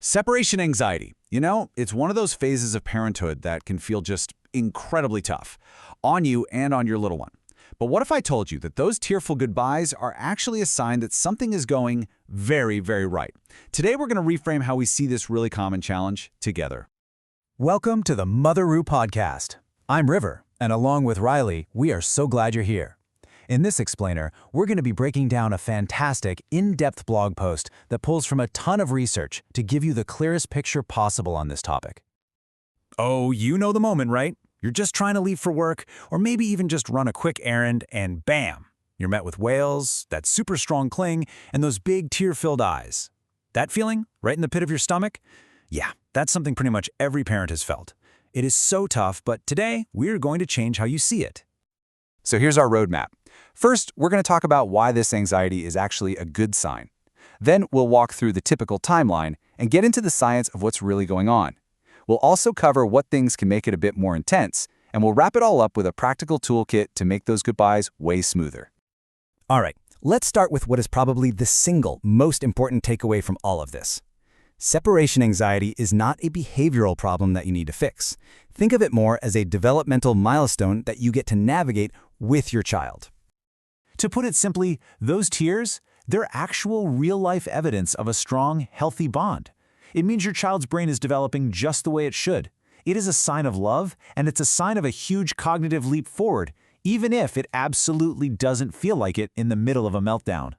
Separation anxiety. It's one of those phases of parenthood that can feel just incredibly tough on you and on your little one. But what if I told you that those tearful goodbyes are actually a sign that something is going very, very right? Today, we're going to reframe how we see this really common challenge together. Welcome to the Motheroo Podcast. I'm River, and along with Riley, we are so glad you're here. In this explainer, we're going to be breaking down a fantastic, in-depth blog post that pulls from a ton of research to give you the clearest picture possible on this topic. Oh, you know the moment, right? You're just trying to leave for work, or maybe even just run a quick errand, and bam! You're met with wails, that super strong cling, and those big tear-filled eyes. That feeling, right in the pit of your stomach? Yeah, that's something pretty much every parent has felt. It is so tough, but today, we're going to change how you see it. So here's our roadmap. First, we're going to talk about why this anxiety is actually a good sign. Then we'll walk through the typical timeline and get into the science of what's really going on. We'll also cover what things can make it a bit more intense, and we'll wrap it all up with a practical toolkit to make those goodbyes way smoother. All right, let's start with what is probably the single most important takeaway from all of this. Separation anxiety is not a behavioral problem that you need to fix. Think of it more as a developmental milestone that you get to navigate with your child. To put it simply, those tears, they're actual real-life evidence of a strong, healthy bond. It means your child's brain is developing just the way it should. It is a sign of love, and it's a sign of a huge cognitive leap forward, even if it absolutely doesn't feel like it in the middle of a meltdown.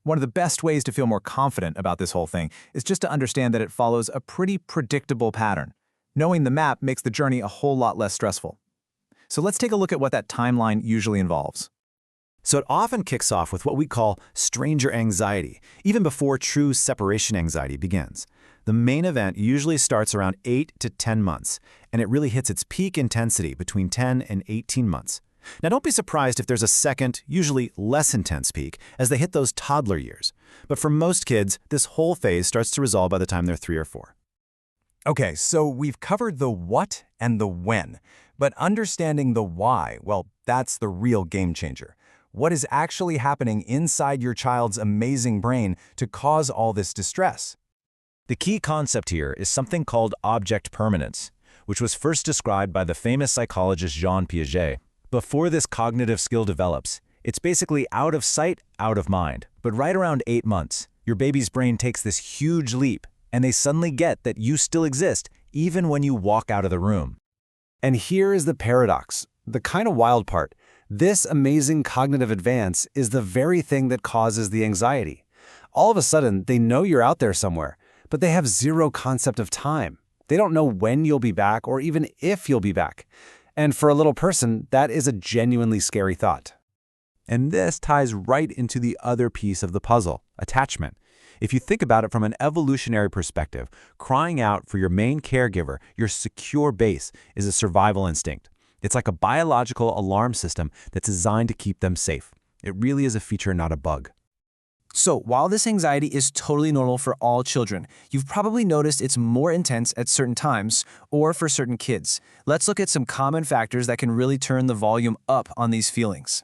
One of the best ways to feel more confident about this whole thing is just to understand that it follows a pretty predictable pattern. Knowing the map makes the journey a whole lot less stressful. So let's take a look at what that timeline usually involves. So it often kicks off with what we call stranger anxiety, even before true separation anxiety begins. The main event usually starts around 8 to 10 months, and it really hits its peak intensity between 10 and 18 months. Now don't be surprised if there's a second, usually less intense peak as they hit those toddler years. But for most kids, this whole phase starts to resolve by the time they're 3 or 4. Okay, so we've covered the what and the when, but understanding the why, well, that's the real game changer. What is actually happening inside your child's amazing brain to cause all this distress? The key concept here is something called object permanence, which was first described by the famous psychologist Jean Piaget. Before this cognitive skill develops, it's basically out of sight, out of mind. But right around 8 months, your baby's brain takes this huge leap, and they suddenly get that you still exist, even when you walk out of the room. And here is the paradox, the kind of wild part. This amazing cognitive advance is the very thing that causes the anxiety. All of a sudden, they know you're out there somewhere, but they have zero concept of time. They don't know when you'll be back or even if you'll be back. And for a little person, that is a genuinely scary thought. And this ties right into the other piece of the puzzle, attachment. If you think about it from an evolutionary perspective, crying out for your main caregiver, your secure base, is a survival instinct. It's like a biological alarm system that's designed to keep them safe. It really is a feature, not a bug. So, while this anxiety is totally normal for all children, you've probably noticed it's more intense at certain times or for certain kids. Let's look at some common factors that can really turn the volume up on these feelings.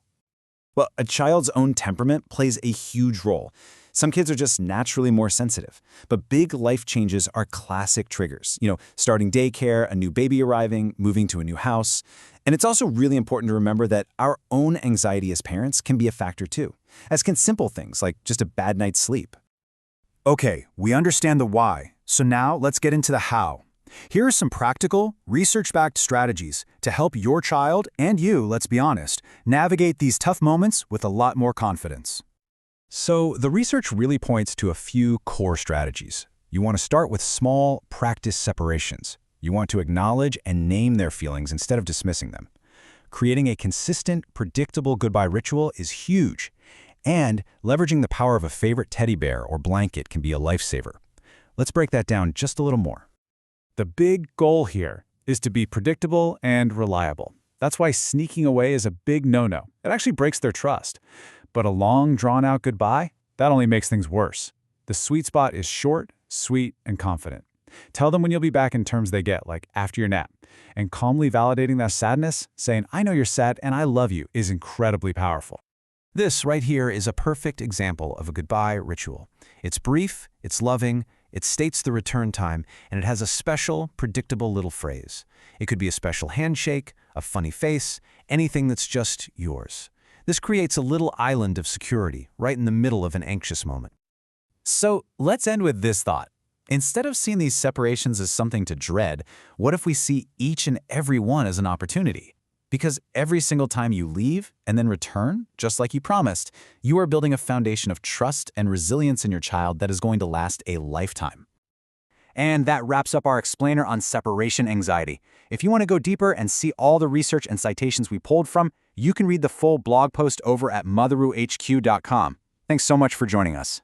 Well, a child's own temperament plays a huge role. Some kids are just naturally more sensitive, but big life changes are classic triggers. Starting daycare, a new baby arriving, moving to a new house. And it's also really important to remember that our own anxiety as parents can be a factor too, as can simple things like just a bad night's sleep. Okay, we understand the why, so now let's get into the how. Here are some practical, research-backed strategies to help your child and you, let's be honest, navigate these tough moments with a lot more confidence. So the research really points to a few core strategies. You want to start with small, practice separations. You want to acknowledge and name their feelings instead of dismissing them. Creating a consistent, predictable goodbye ritual is huge. And leveraging the power of a favorite teddy bear or blanket can be a lifesaver. Let's break that down just a little more. The big goal here is to be predictable and reliable. That's why sneaking away is a big no-no. It actually breaks their trust. But a long, drawn-out goodbye, that only makes things worse. The sweet spot is short, sweet, and confident. Tell them when you'll be back in terms they get, like after your nap. And calmly validating that sadness, saying, "I know you're sad and I love you," is incredibly powerful. This right here is a perfect example of a goodbye ritual. It's brief, it's loving, It states the return time, and it has a special, predictable little phrase. It could be a special handshake, a funny face, anything that's just yours. This creates a little island of security right in the middle of an anxious moment. So let's end with this thought. Instead of seeing these separations as something to dread, what if we see each and every one as an opportunity? Because every single time you leave and then return, just like you promised, you are building a foundation of trust and resilience in your child that is going to last a lifetime. And that wraps up our explainer on separation anxiety. If you want to go deeper and see all the research and citations we pulled from, you can read the full blog post over at motheroohq.com. Thanks so much for joining us.